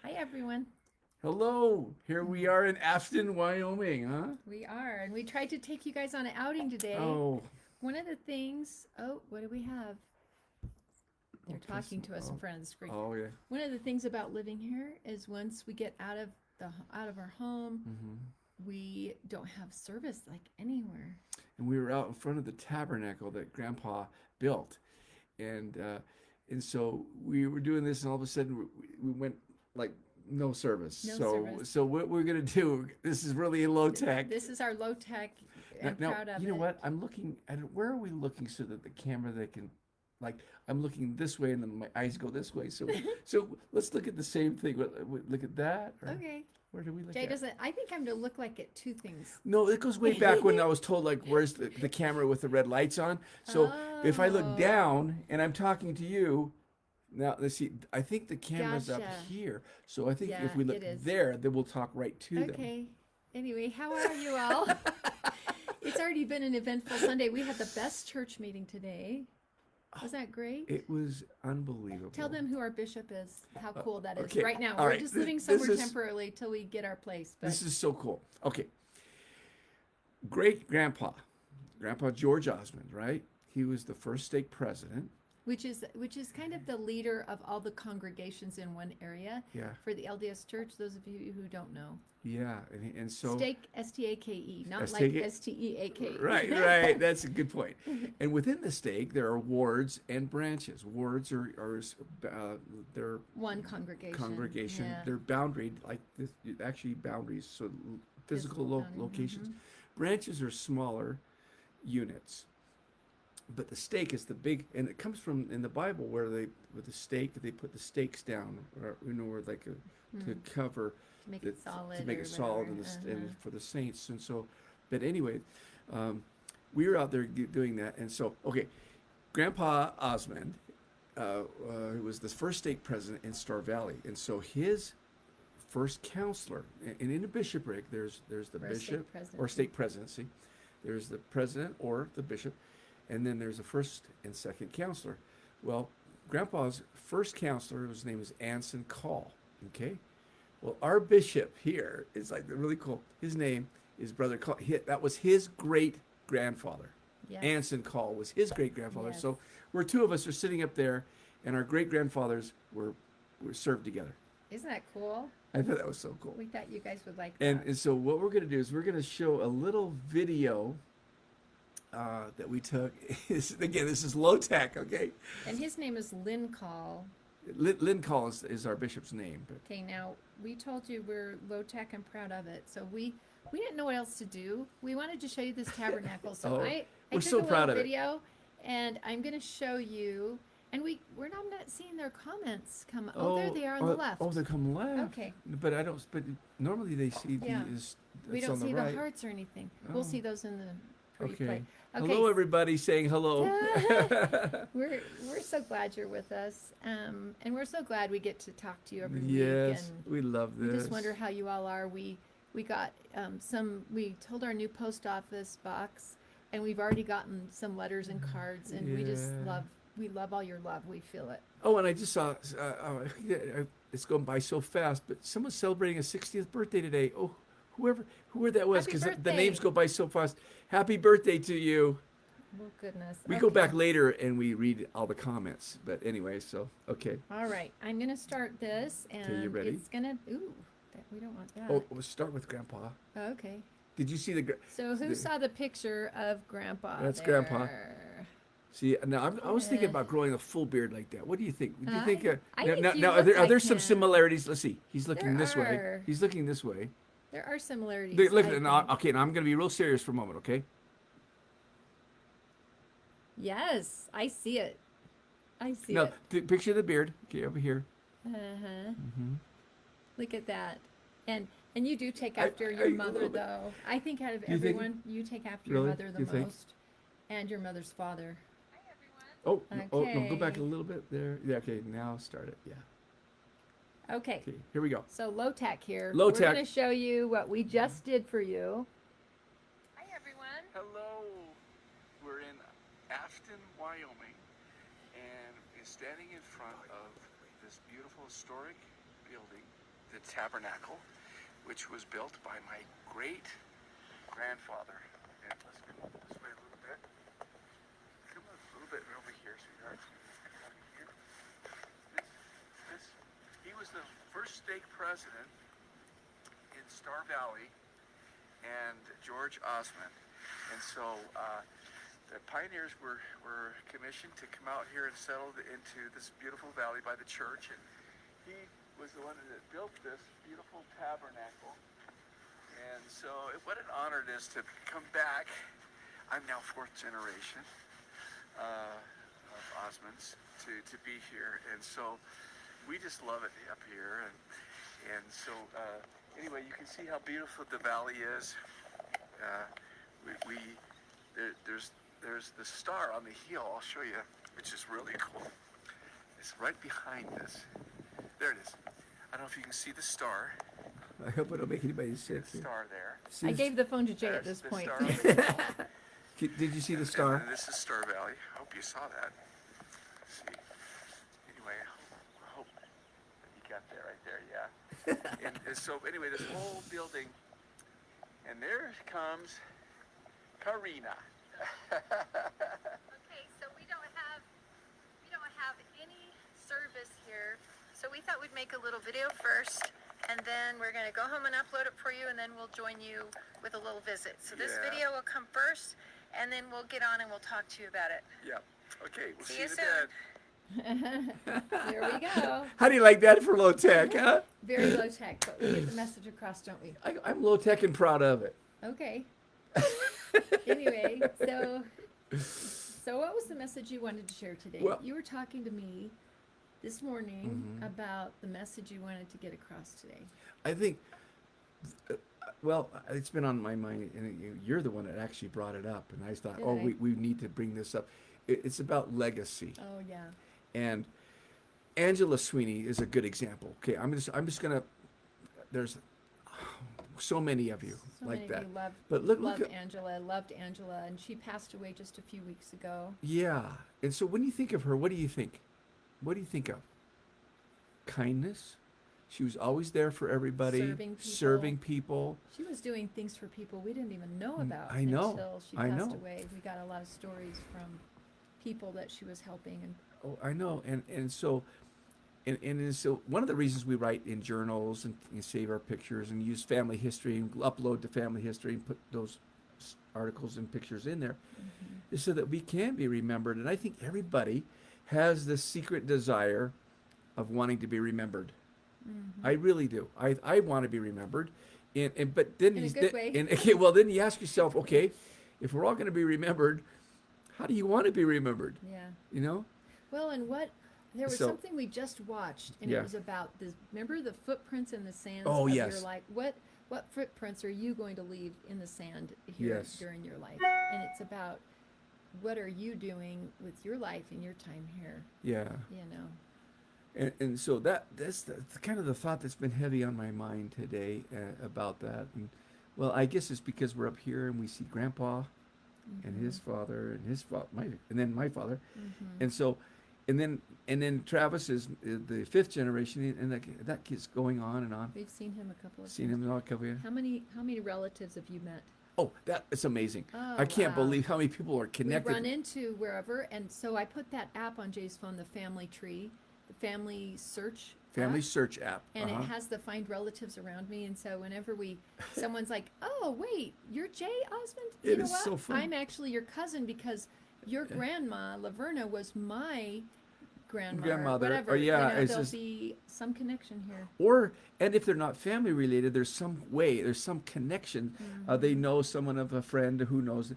Hi, everyone. Hello, here we are in Afton, Wyoming, huh? We are, and we tried to take you guys on an outing today. Oh, One of the things, oh, what do we have? They're okay. talking to us in front of the screen. Oh, yeah. One of the things about living here is once we get out of our home, we don't have service like anywhere. And we were out in front of the tabernacle that Grandpa built, and uh, and so we were doing this, and all of a sudden we went like no service. No so service. so what we're gonna do? This is really low tech. This is our low tech. Now, I'm now, proud of you know it. what? I'm looking at it. Where are we looking so that the camera they can, like, I'm looking this way and then my eyes go this way. So let's look at the same thing. Look at that. Or Okay. where do we look Jay at? doesn't. I think I'm to look like it two things. No, it goes way back when I was told like, where's the camera with the red lights on? So if I look Oh, down and I'm talking to you, now let's see. I think the camera's up gotcha. here. So I think Yeah, if we look it is. there, then we'll talk right to them. Okay. Anyway, how are you all? It's already been an eventful Sunday. We had the best church meeting today. Was that great? It was unbelievable. Tell them who our bishop is, how cool that is. okay, Right now, all we're right, just this- living this somewhere is- temporarily till we get our place. But This is so cool. Okay. Great Grandpa George Osmond, right? He was the first stake president. which is kind of the leader of all the congregations in one area Yeah. for the LDS Church. Those of you who don't know, Yeah. And so. stake STAKE, not like S-T-A-K-E. STEAK. Right. That's a good point. And within the stake, there are wards and branches. Wards are they're One congregation. congregation. Yeah. They're boundaried, like this, actually boundaries, so physical boundary, locations. Branches are smaller units. But the stake is the big, and it comes from in the Bible where with the stake they put the stakes down, or where like to cover To make it solid. to make or it solid whatever. and for the saints. And so, but anyway, we were out there doing that, and so okay, Grandpa Osmond, who was the first stake president in Star Valley, and so his first counselor, and in a bishopric, there's the Or a stake bishop or presidency. stake presidency, there's the president or the bishop, and then there's a first and second counselor. Well, Grandpa's first counselor, his name is Anson Call. Okay, well, our bishop here is like really cool. His name is Brother Call. That was his great grandfather. Yes. Anson Call was his great grandfather. Yes. So we're two of us are sitting up there, and our great grandfathers were served together. Isn't that cool? I thought that was so cool. We thought you guys would like And, that. and so what we're going to do is we're going to show a little video that we took. Again, this is low tech, okay? And his name is Lynn Call. Lynn Call is our bishop's name. But Okay, now we told you we're low tech and proud of it. So we didn't know what else to do. We wanted to show you this tabernacle. So Oh, I we're took so a proud little of it. video and I'm gonna show you. And we're not seeing their comments come. Oh, there they are on the left. Oh, they come left. Okay. But I don't. But normally they see Yeah. We it's don't on see the right. the hearts or anything. Oh. We'll see those in the pretty Okay. play. Hello, everybody, saying hello. We're so glad you're with us, and we're so glad we get to talk to you every week. Yes, And we love this. we just wonder how you all are. We got we told our new post office box, and we've already gotten some letters and cards, and we just Yeah. love all your love. We feel it. Oh, and I just saw it's going by so fast, but someone's celebrating a 60th birthday today. Oh, whoever that was, Happy because the birthday. names go by so fast. Happy birthday to you. Oh goodness. We go back Okay. later and we read all the comments. But anyway, so okay. All right, I'm gonna start this, and you ready? it's gonna. Ooh, we don't want that. Oh, we'll start with Grandpa. Okay. Did you see the? So who saw the picture of Grandpa? That's Grandpa. there? See, now I was thinking Uh, about growing a full beard like that. What do you think? Do you I- think? I Now, think now, you now, look are there like some him. similarities? Let's see. He's looking There this way. are. He's looking this way. There are similarities. Look, I now, think. okay, now I'm going to be real serious for a moment, okay? Yes, I see it. I see Now, it. picture the beard. Okay, over here. Uh-huh. Mm-hmm. Look at that. And you do take I- after I- your a mother, little bit. though. I think out of You think- everyone, you take after Really? your mother the You think? most, and your mother's father. Oh, no, go back a Okay. little bit there. Yeah, okay, now start it. Yeah. Okay. Okay, here we go. So low tech here. Low We're tech. going to show you what we just did for you. Hi, everyone. Hello. We're in Afton, Wyoming, and we're standing in front of this beautiful historic building the tabernacle, which was built by my great grandfather. And let's come up this way a little bit. Come a little bit over here, sweetheart. Come here. He was the first stake president in Star Valley, and George Osmond. And so the pioneers were commissioned to come out here and settle into this beautiful valley by the church. And he was the one that built this beautiful tabernacle. And so what an honor it is to come back. I'm now fourth generation of Osmonds to be here. And so we just love it up here. And so anyway, you can see how beautiful the valley is. There's the star on the hill, I'll show you, which is really cool. It's right behind this. There it is. I don't know if you can see the star. I hope I don't make anybody sick. The star there. I gave the phone to Jay at There's this the point. star on the hill. Did you see the And star? then this is Star Valley. I hope you saw that. Let's see. Anyway, I hope you got that right there, yeah. and so anyway, this whole building, and there comes Karina. Okay, so we don't have any service here, so we thought we'd make a little video first, and then we're gonna go home and upload it for you, and then we'll join you with a little visit. So this Yeah. video will come first, and then we'll get on and we'll talk to you about it. Yep. Okay, we'll See see you you in soon. bed. There we go. How do you like that for low tech, huh? Very low tech, but we get the message across, don't we? I'm low tech and proud of it. Okay. Anyway, so what was the message you wanted to share today? Well- You were talking to me this morning about the message you wanted to get across today. I think, well, it's been on my mind, and you're the one that actually brought it up, and I thought, Did oh, I? we need to bring this up. It's about legacy, Oh yeah. and Angela Sweeney is a good example. Okay, I'm just gonna. There's so many of you So like many that. of you love, But look loved at Angela, loved Angela, and she passed away just a few weeks ago. yeah. And so when you think of her, what do you think? What do you think of? Kindness. She was always there for everybody, Serving people. people. She was doing things for people we didn't even know about I know, until she I passed know. away. We got a lot of stories from people that she was helping, and Oh, I know, and so, and so one of the reasons we write in journals and save our pictures and use family history and upload to family history and put those articles and pictures in there is so that we can be remembered. And I think everybody has this secret desire of wanting to be remembered. I really do. I want to be remembered, and but then In a you good way. and okay, well then you ask yourself, okay, if we're all going to be remembered, how do you want to be remembered? yeah. You know? Well, and there was So- something we just watched, and Yeah. it was about this. Remember the footprints in the sands Oh, of yes. your life? What footprints are you going to leave in the sand here Yes. during your life? And it's about what are you doing with your life and your time here? Yeah. You know. And so that's the kind of the thought that's been heavy on my mind today about that. And well, I guess it's because we're up here and we see Grandpa and his father and his and then my father, and so, and then Travis is the fifth generation, and that keeps going on and on. We've seen him a couple of Seen times. him all couple of. How many relatives have you met? Oh, that's amazing! Oh, I can't wow. believe how many people are connected. We run into wherever, and so I put that app on Jay's phone, the Family Tree, the Family Search. Family app, search app. and it has the Find Relatives around me, and so whenever someone's like, "Oh, wait, you're Jay Osmond," you It know is what? so fun. I'm actually your cousin because your grandma Laverna was my grandmother. Grandmother, Whatever. or yeah, you know, it's there'll just- be some connection here. And if they're not family related, there's some way, there's some connection. They know someone of a friend who knows,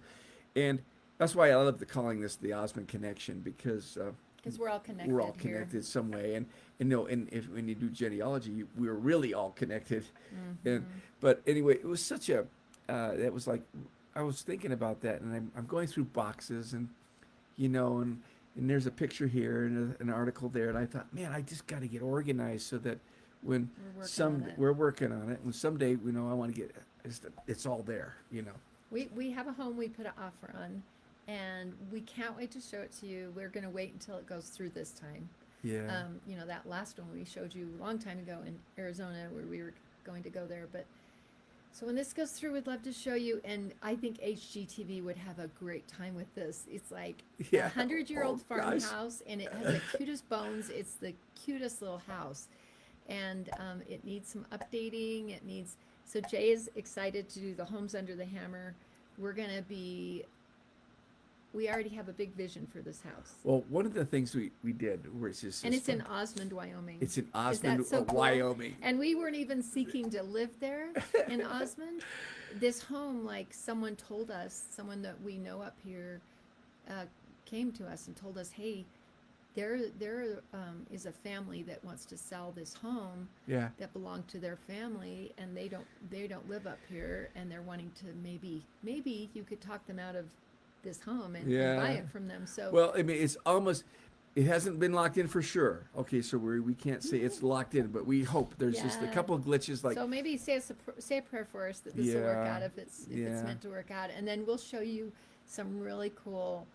and that's why I love calling this the Osmond Connection, because Because we're all connected. we're all here. connected some way. And if when you do genealogy, we're really all connected. But anyway, it was such a it was like I was thinking about that, and I'm going through boxes, and and there's a picture here and an article there, and I thought, man, I just got to get organized so that when we're working on it, when someday I want to get it's all there. We have a home we put an offer on, and we can't wait to show it to you. We're going to wait until it goes through this time. Yeah. You know, that last one we showed you a long time ago in Arizona where we were going to go there. But so when this goes through, we'd love to show you. And I think HGTV would have a great time with this. It's like Yeah. a 100-year-old Oh, gosh. farmhouse, and it has the cutest bones. It's the cutest little house. And it needs some updating. It needs, so Jay is excited to do the Homes Under the Hammer. We're going to be, we already have a big vision for this house. Well, one of the things we did, where it's just And it's in fun. Osmond, Wyoming. It's in Is that Osmond, so cool? Wyoming. And we weren't even seeking to live there in Osmond. This home, like someone told us, someone that we know up here came to us and told us, hey, there is a family that wants to sell this home Yeah. that belonged to their family, and they don't live up here, and they're wanting to maybe you could talk them out of this home and buy it from them. So Well, I mean, it's almost, it hasn't been locked in for sure. Okay, so we can't say it's locked in, but we hope there's just a Yeah. couple of glitches like, so maybe say a prayer for us that this will work Yeah, out if it's yeah. meant to work out, and then we'll show you some really cool.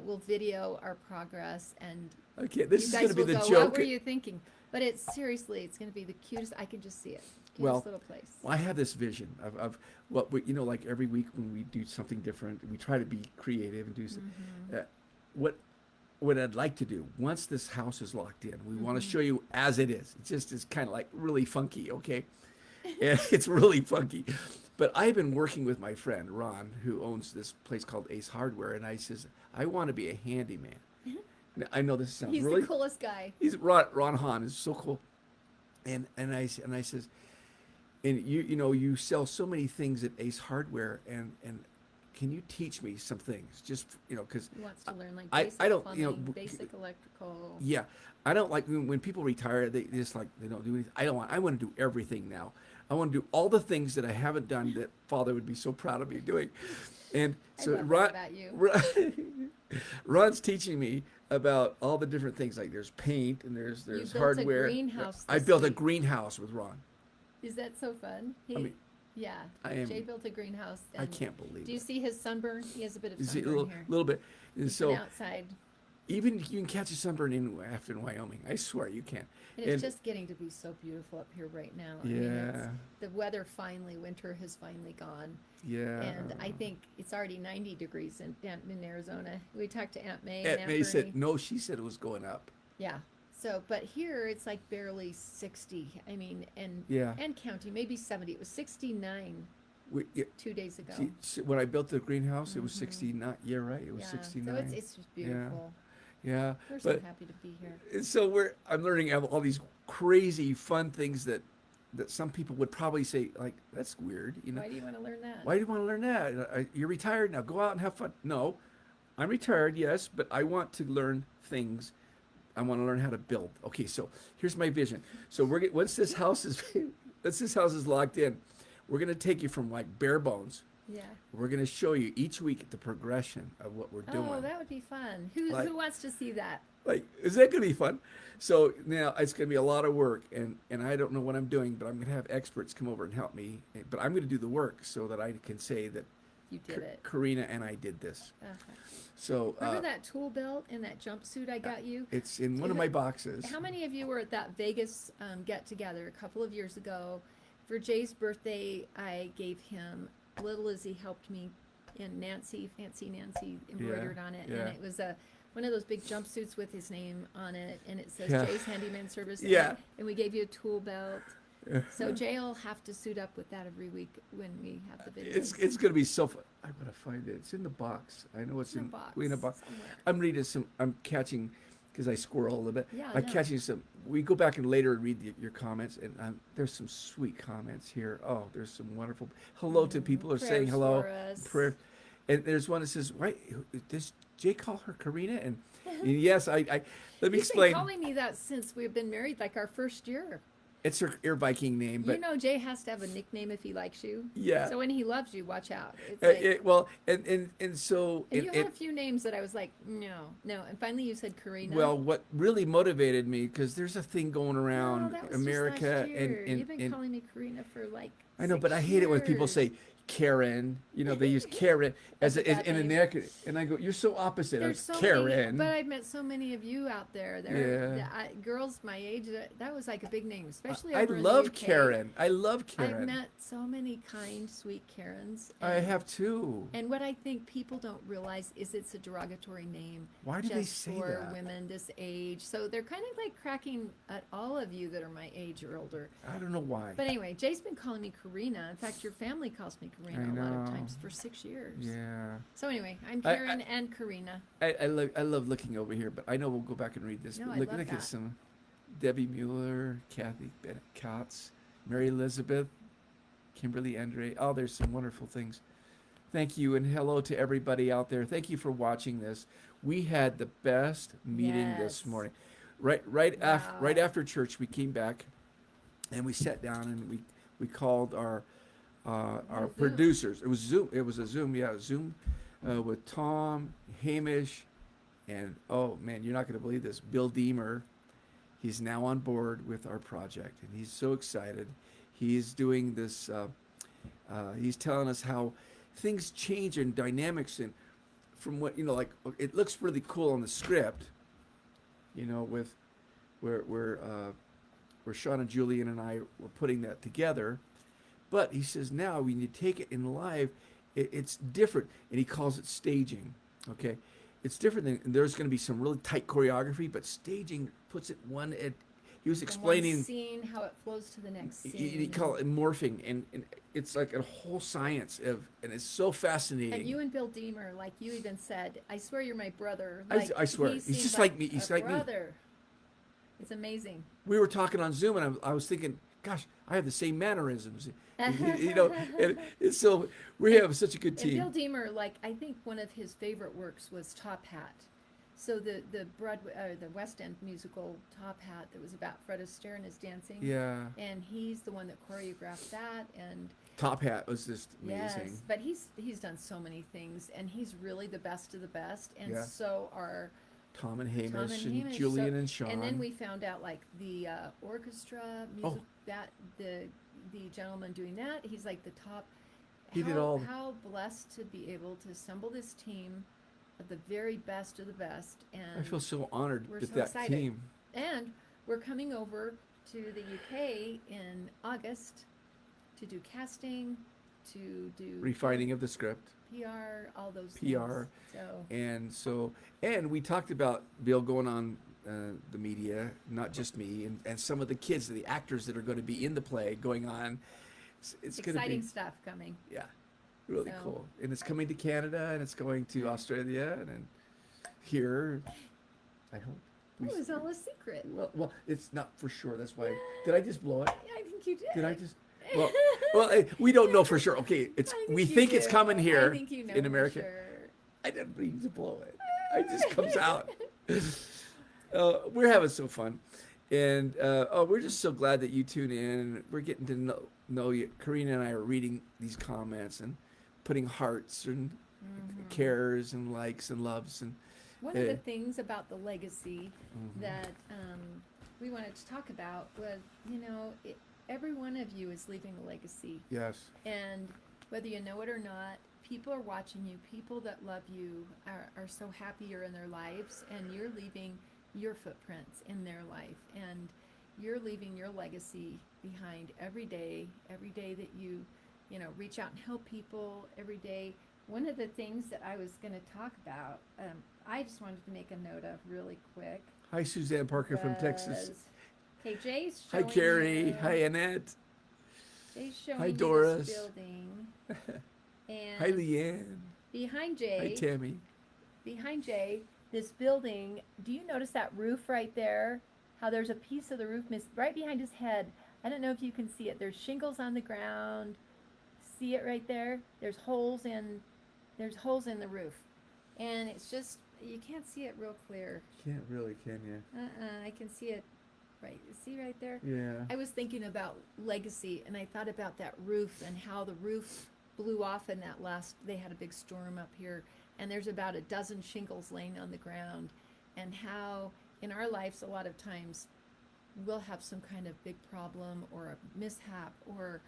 We'll video our progress, and okay, this you is guys going to be will the go, joke. what were you thinking? But it's seriously, it's going to be the cutest. I can just see it. Cutest Well, little place. Well, I have this vision of what we, you know, like every week when we do something different, we try to be creative and do some, what I'd like to do once this house is locked in, we want to show you as it is. It just is kind of like really funky, okay? And it's really funky. But I've been working with my friend Ron, who owns this place called Ace Hardware, and I says I want to be a handyman. Now, I know this sounds He's really the coolest guy. He's Ron Hahn is so cool, and I says, and you know you sell so many things at Ace Hardware, and can you teach me some things? Just you know, because He wants to learn like I basic don't, plumbing, you know, basic electrical. yeah, I don't like when people retire. They just like they don't do anything. I don't want. I want to do everything now. I want to do all the things that I haven't done that Father would be so proud of me doing. And so I love Ron, that about you. Ron's teaching me about all the different things. Like there's paint and there's built a hardware. greenhouse I this built a week. greenhouse with Ron. Is that so fun? He, mean, yeah. I am- Jay built a greenhouse. I and can't believe Do you it. see his sunburn? He has a bit of You see, sunburn here. little bit. And He's so been outside, even you can catch a sunburn in Wyoming. I swear you can. and it's just getting to be so beautiful up here right now. I mean, Yeah. the weather finally, winter has finally gone, Yeah. and I think it's already 90 degrees in Arizona. We talked to Aunt May. and Aunt Aunt May Bernie. said no. She said it was going up. Yeah. So, but here it's like barely 60. I mean, and Yeah. and counting, maybe 70. It was 69 Yeah, 2 days ago. see, when I built the greenhouse, it was 69. Yeah, right. It was yeah. 69. So it's just beautiful. Yeah. We're so But happy to be here. and so I'm learning all these crazy fun things that some people would probably say like that's weird. You know. Why do you want to learn that? Why do you want to learn that? You're retired now. Go out and have fun. No, I'm retired, yes, but I want to learn things. I want to learn how to build. Okay, so here's my vision. So once this house is locked in, we're gonna take you from like bare bones. Yeah. We're gonna show you each week the progression of what we're doing. Oh, that would be fun. Like- Who wants to see that? Like, is that gonna be fun? So now it's gonna be a lot of work, and I don't know what I'm doing, but I'm gonna have experts come over and help me. But I'm gonna do the work so that I can say that You did it. Karina and I did this. Okay. So Remember that tool belt and that jumpsuit I got you? it's in Do one you of my ha- boxes. How many of you were at that Vegas get together a couple of years ago? For Jay's birthday, I gave him Little Lizzie helped me, and Fancy Nancy embroidered on it, yeah. and it was one of those big jumpsuits with his name on it, and it says Yeah. Jay's Handyman Service. Yeah. And we gave you a tool belt. So Jay will have to suit up with that every week when we have the video. It's gonna be so fun. I'm gonna find it. It's in the box. I know it's in a box. somewhere. I'm reading some. I'm catching because I squirrel a little bit. Yeah, I'm no. catching some. We go back and later and read your comments, and there's some sweet comments here. Oh, there's some wonderful. Hello to people who are saying Prayers hello. for us. Prayer. And there's one that says, "Why does Jay call her Karina?" And yes, I let me He's explain. been calling me that since we've been married, like our first year. It's her Air Viking name, but You know, Jay has to have a nickname if he likes you. Yeah. So when he loves you, watch out. It's like, well, and so and you had a few names that I was like, no. And finally you said Karina. well, what really motivated me because there's a thing going No, around that was America just last year. and You've been calling me Karina for like I know, but 6 I hate it when people years. say Karen. You know, they use Karen as That's a bad in name. American, and I go, you're so opposite. There's of so Karen. many, but I've met so many of you out there. There, Yeah. girls my age, that was like a big name, especially I over in love the UK. Karen. I love I've Karen. met so many kind, sweet Karens. I and- have too. And what I think people don't realize is it's a derogatory name. Why do just they say for that? women this age. So they're kind of like cracking at all of you that are my age or older. I don't know why. But anyway, Jay's been calling me Karina. In fact, your family calls me Karina I a lot of know. times for 6 years. Yeah. So anyway, I'm I- Karen and Karina. I love looking over here, but I know we'll go back and read this. No, But I look love at that. some Debbie Mueller, Kathy Bennett Kotz, Mary Elizabeth, Kimberly Andre. Oh, there's some wonderful things. Thank you, and hello to everybody out there. Thank you for watching this. We had the best meeting this Yes. morning. Right Wow. after church, we came back, and we sat down and we called our Zoom. producers. It was Zoom. It was a Zoom. Yeah, Zoom with Tom, Hamish, and oh man, you're not going to believe this. Bill Deemer. He's now on board with our project, and he's so excited. He's doing this. He's telling us how things change in dynamics, and from what like it looks really cool on the script. With where Sean and Julian and I were putting that together. But he says now when you take it in live, it's different, and he calls it staging. Okay, it's different than there's going to be some really tight choreography, but staging puts it one at. He was From explaining. one scene, how it flows to the next scene. He called it morphing, and it's like a whole science and it's so fascinating. And you and Bill Deemer, like you even said, I swear you're my brother. I swear. he He's seems just like me. He's a like me. brother. It's amazing. We were talking on Zoom, and I was thinking, gosh, I have the same mannerisms. And so we have such a good And Bill team. Deemer, like I think one of his favorite works was Top Hat. So the West End musical Top Hat that was about Fred Astaire and his dancing. Yeah, And he's the one that choreographed that. And Top Hat was just amazing. yes, but he's done so many things, and he's really the best of the best. And Yeah. so are Tom and Hamish, Tom and Hamish. Julian So- and Sean. And then we found out like the orchestra music that the gentleman doing that, he's like the top. He how, did all- How blessed to be able to assemble this team of the very best of the best. And I feel so honored we're with so that excited. team. And we're coming over to the UK in August to do casting, to do Refining of the script. PR, all those PR. things. So And we talked about Bill going on the media, not just me, and some of the kids, the actors that are going to be in the play going on. It's going to exciting be, stuff coming. yeah, really So- cool. And it's coming to Canada, and it's going to Australia, and then here, I hope. It was all a secret. Well, it's not for sure. That's why. Did I just blow it? I think you did. Did I just? Well, we don't know for sure. Okay, we think it's coming here I think you know in for America. sure. I didn't mean to blow it. It just comes out. We're having some fun, and we're just so glad that you tune in. We're getting to know you. Karina and I are reading these comments and putting hearts and cares and likes and loves and. One of the things about the legacy that we wanted to talk about was, every one of you is leaving a legacy. Yes. And whether you know it or not, people are watching you. People that love you are so happy you're in their lives, and you're leaving your footprints in their life. And you're leaving your legacy behind every day that you reach out and help people every day. One of the things that I was going to talk about, I just wanted to make a note of really quick. Hi, Suzanne Parker from Texas. Okay, Jay's showing Hi, Carrie. you- Hi, Annette. Jay's showing Hi, you Doris. this building. And Hi, Leanne. behind Hi, Jay, Tammy. this building, do you notice that roof right there? How there's a piece of the roof right behind his head. I don't know if you can see it. There's shingles on the ground. See it right there? There's holes in the roof. And it's just, you can't see it real clear. Can't really, can you? I can see it right. See right there? Yeah. I was thinking about legacy, and I thought about that roof and how the roof blew off in they had a big storm up here, and there's about a dozen shingles laying on the ground, and how in our lives a lot of times we'll have some kind of big problem or a mishap, or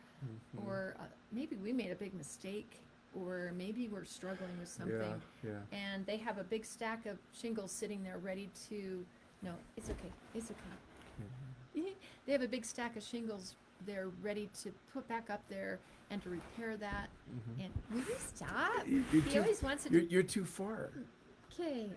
Mhm. maybe we made a big mistake, or maybe we're struggling with something, Yeah. and they have a big stack of shingles sitting there ready to. No, it's okay. It's okay. They have a big stack of shingles. They're ready to put back up there and to repair that. Mhm. And will you stop? You're He too- always wants to. You're too far. Okay.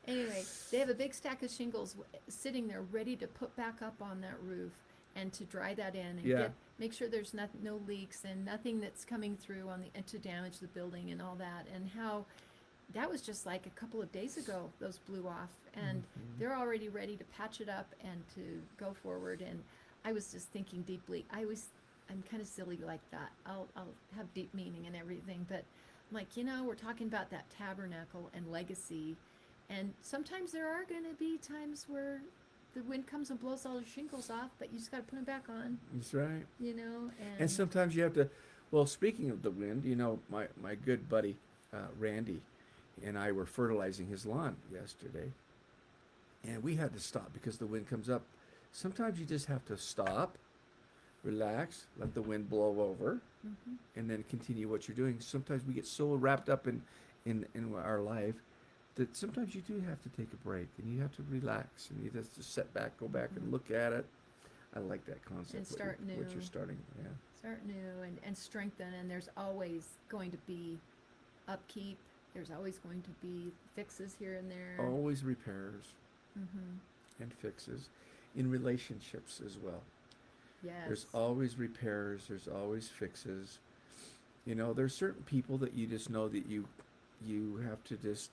Anyway, they have a big stack of shingles sitting there ready to put back up on that roof and to dry that in and Yeah. make sure there's no leaks and nothing that's coming through on the and to damage the building and all that. And how that was just like a couple of days ago, those blew off, and they're already ready to patch it up and to go forward. And I was just thinking deeply. I'm kind of silly like that. I'll have deep meaning and everything, but I'm like, we're talking about that tabernacle and legacy, and sometimes there are going to be times where the wind comes and blows all the shingles off, but you just got to put them back on, That's right. and sometimes you have to. Well, speaking of the wind, my good buddy Randy and I were fertilizing his lawn yesterday, and we had to stop because the wind comes up. Sometimes you just have to stop, relax, let the wind blow over, and then continue what you're doing. Sometimes we get so wrapped up in our life that sometimes you do have to take a break and you have to relax and you just to set back, go back and look at it. I like that concept. And start what new. you're starting, yeah. start new and strengthen. And there's always going to be upkeep. There's always going to be fixes here and there. Always repairs Mm-hmm. and fixes in relationships as well. Yes. There's always repairs. There's always fixes. There's certain people that you just know that you have to just,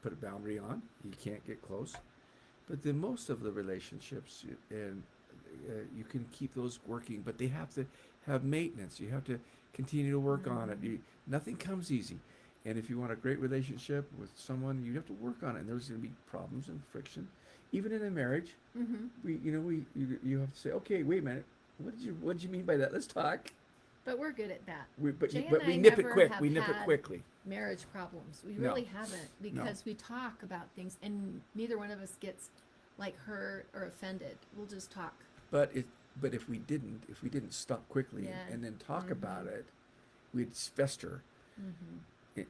put a boundary on. You can't get close. But then most of the relationships, you can keep those working, but they have to have maintenance. You have to continue to work on it. Nothing comes easy. And if you want a great relationship with someone, you have to work on it. And there's going to be problems and friction, even in a marriage. Mm-hmm. You have to say, okay, wait a minute. What did you mean by that? Let's talk. But we're good at that. But Jay we and I nip it never quick. have We nip it had quickly. Marriage problems. We No. really haven't, because we talk about things, and neither one of us gets like hurt or offended. We'll just talk. But if we didn't stop quickly Yeah. and then talk about it, we'd fester. Mm-hmm.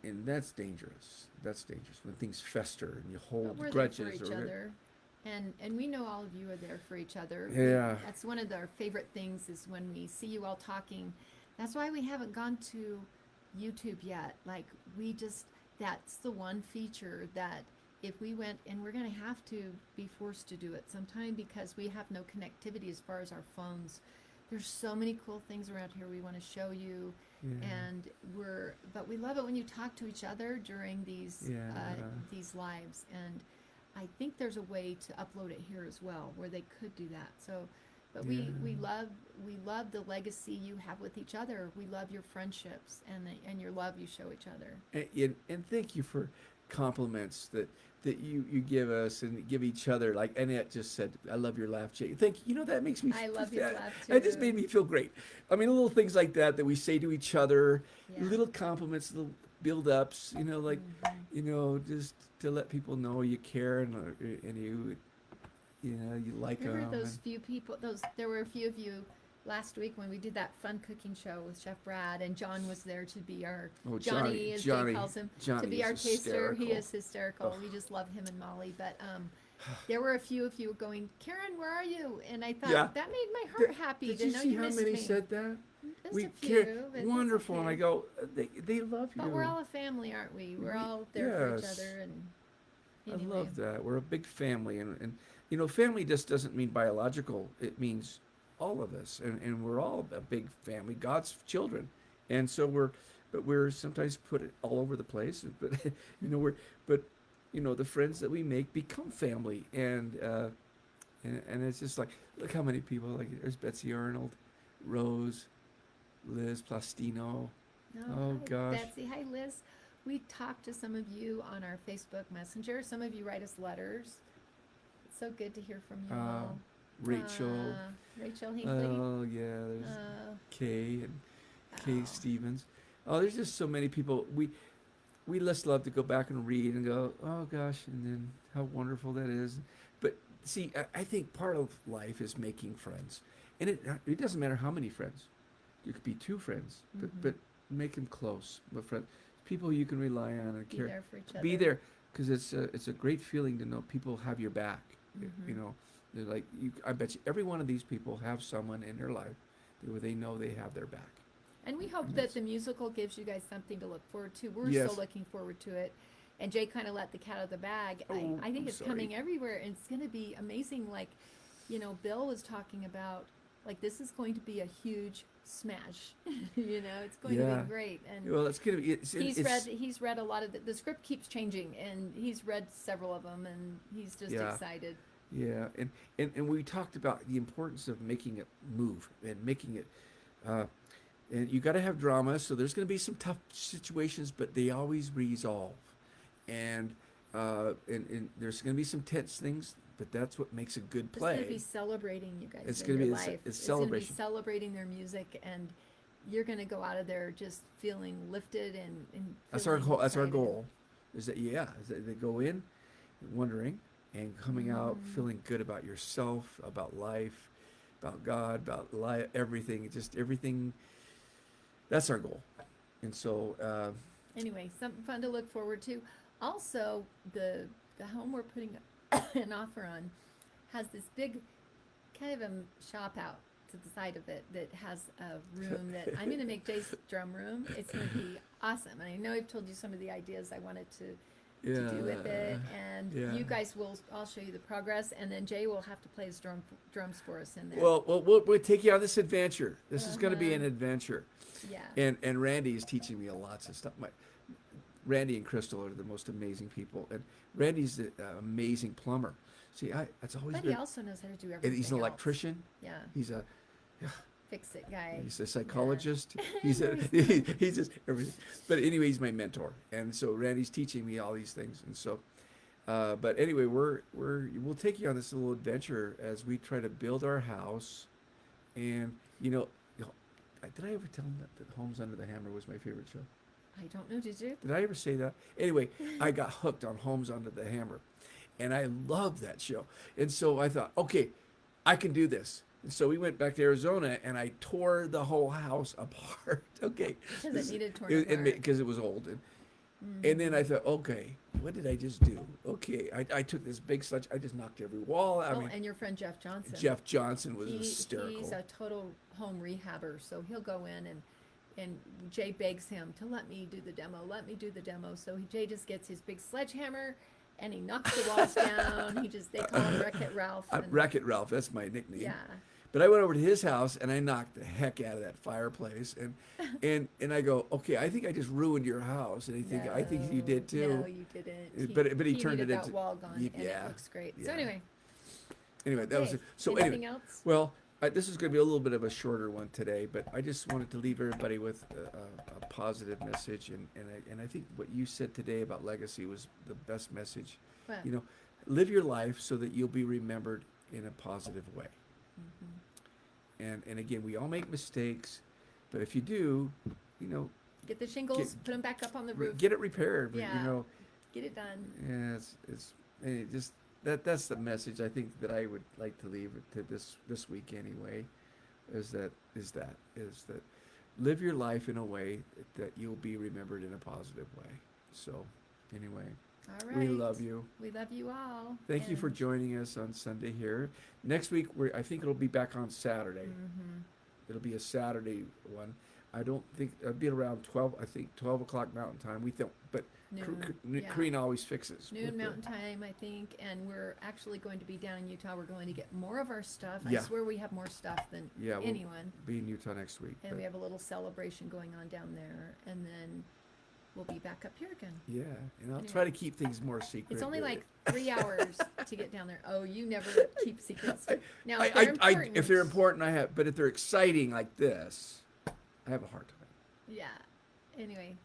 And that's dangerous. That's dangerous when things fester and you hold But we're grudges. there for each other, and we know all of you are there for each other. Yeah. That's one of our favorite things, is when we see you all talking. That's why we haven't gone to YouTube yet. Like, that's the one feature that if we went, and we're going to have to be forced to do it sometime because we have no connectivity as far as our phones. There's so many cool things around here we want to show you. Yeah. And but we love it when you talk to each other during these lives, and I think there's a way to upload it here as well where they could do that. So, but we love the legacy you have with each other. We love your friendships and your love you show each other. And thank you for compliments that you give us and give each other. Like Annette just said, I love your laugh, Jay. Thank you. That makes me. I love your laugh too. That just made me feel great. I mean, little things like that we say to each other, Yeah. little compliments, little build-ups. Just to let people know you care and you like them. Remember those few people? There were a few of you last week when we did that fun cooking show with Chef Brad, and John was there to be our Johnny, as Jay calls him, to be our taster. He is hysterical. We just love him and Molly. But there were a few of you going, Karen, where are you? And I thought that made my heart happy Did to you know see you how missed many me. said that? Just We a care. few, but that's Wonderful. okay. And I go, they love you. But we're all a family, aren't we? We're all there for each Yes. other, and I anyway. love that. We're a big family, and family just doesn't mean biological. It means all of us, and we're all a big family, God's children, and so we're sometimes put it all over the place. But the friends that we make become family, and it's just like, look how many people. Like, there's Betsy Arnold, Rose, Liz Plastino. Oh, Hi, gosh. Betsy. Hi, Liz. We talked to some of you on our Facebook Messenger. Some of you write us letters. It's so good to hear from you all. Rachel. Rachel Hinckley. Oh yeah, there's Kay and Kay Oh. Stevens. Oh, there's just so many people. We just love to go back and read and go, oh gosh, and then how wonderful that is. see, I think part of life is making friends, and it doesn't matter how many friends. You could be 2 friends, but make them close. But people you can rely on and Be care. there for each other. Be there, because it's a great feeling to know people have your back. You know, they're like I bet you every one of these people have someone in their life where they know they have their back. And we hope that the musical gives you guys something to look forward to. We're Yes. so looking forward to it. And Jay kind of let the cat out of the bag. Oh, I think I'm it's sorry. coming everywhere, and it's going to be amazing. Like, you know, Bill was talking about, like, this is going to be a huge smash. You know, it's going to Yeah. be great. And Well, it's gonna be. he's read a lot of the script keeps changing, and he's read several of them, and he's just Yeah. excited. Yeah, and we talked about the importance of making it move and making it, and you got to have drama. So there's going to be some tough situations, but they always resolve, and there's going to be some tense things, but that's what makes a good It's going to play. be celebrating you guys It's in gonna your be life. it's going to celebration. be celebrating their music, and you're going to go out of there just feeling lifted and That's our feeling goal. That's our excited. goal. Is that they go in wondering and coming out feeling good about yourself, about life, about God, about life, everything. Just everything. That's our goal. And so Anyway, something fun to look forward to. Also, the home we're putting an offer on has this big kind of a shop out to the side of it that has a room that I'm going to make Jay's drum room. It's going to be awesome. And I know I've told you some of the ideas I wanted to do with it, and yeah. you guys I'll show you the progress, and then Jay will have to play his drums for us in there. well, we'll take you on this adventure. This is going to be an adventure. Yeah. And Randy is teaching me lots of stuff. Randy and Crystal are the most amazing people, and Randy's an amazing plumber. See, that's always But been. he also knows how to do everything. And he's an else. electrician. Yeah. He's a Fix it guy. He's a psychologist. He's he's just everything. But anyway, he's my mentor, and so Randy's teaching me all these things. And so, but anyway, we'll take you on this little adventure as we try to build our house. And you know, did I ever tell him that Homes Under the Hammer was my favorite show? I don't know. Did you? Did I ever say that? Anyway, I got hooked on Homes Under the Hammer, and I loved that show. And so I thought, okay, I can do this. And so we went back to Arizona, and I tore the whole house apart. Okay, Because it needed torn apart. because it was old, and then I thought, okay, what did I just do? Okay, I took this big sledge, I just knocked every wall. I mean, and your friend Jeff Johnson. Jeff Johnson was He's hysterical. a total home rehabber, so he'll go in and Jay begs him to let me do the demo. So Jay just gets his big sledgehammer and he knocks the walls down. They call him Wreck-It Ralph. Wreck-It Ralph, that's my nickname. Yeah. But I went over to his house and I knocked the heck out of that fireplace, and I go, okay, I think I just ruined your house, and I think you did too. No, you didn't. But he turned needed it that into wall gone, and it yeah, looks great. yeah. So anyway, that was okay. it. So Anything anyway, else? well, this is going to be a little bit of a shorter one today, but I just wanted to leave everybody with a positive message, and I think what you said today about legacy was the best message. Well, You know, live your life so that you'll be remembered in a positive way. And again, we all make mistakes, but if you do, you know, get the shingles, put them back up on the roof. get it repaired. But, Yeah. you know, Get it done. yeah, it's just that's the message I think that I would like to leave to this week anyway, is that live your life in a way that you'll be remembered in a positive way. So anyway, All right. we love you. We love you all. Thank you for And- joining us on Sunday here. Next week, I think it'll be back on Saturday. It'll be a Saturday one. I don't think it'll be around 12. I think 12 o'clock Mountain Time. We don't, but Noon, yeah. Kareen always fixes. with Noon the- Mountain Time, I think, and we're actually going to be down in Utah. We're going to get more of our stuff. Yeah. I swear we have more stuff than Yeah, we'll anyone. be in Utah next week. And but we have a little celebration going on down there, and then we'll be back up here again. yeah, and I'll try to keep things more secret. It's only but- like 3 hours to get down there. Oh, you never keep secrets. Now, if they're important, I have. But if they're exciting like this, I have a hard time. Yeah. Anyway.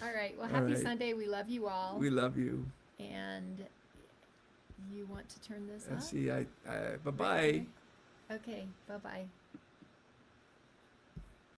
All right. Well, All happy right. Sunday. We love you all. We love you. And you want to turn this Let's off? see. Bye bye. Okay. Bye-bye.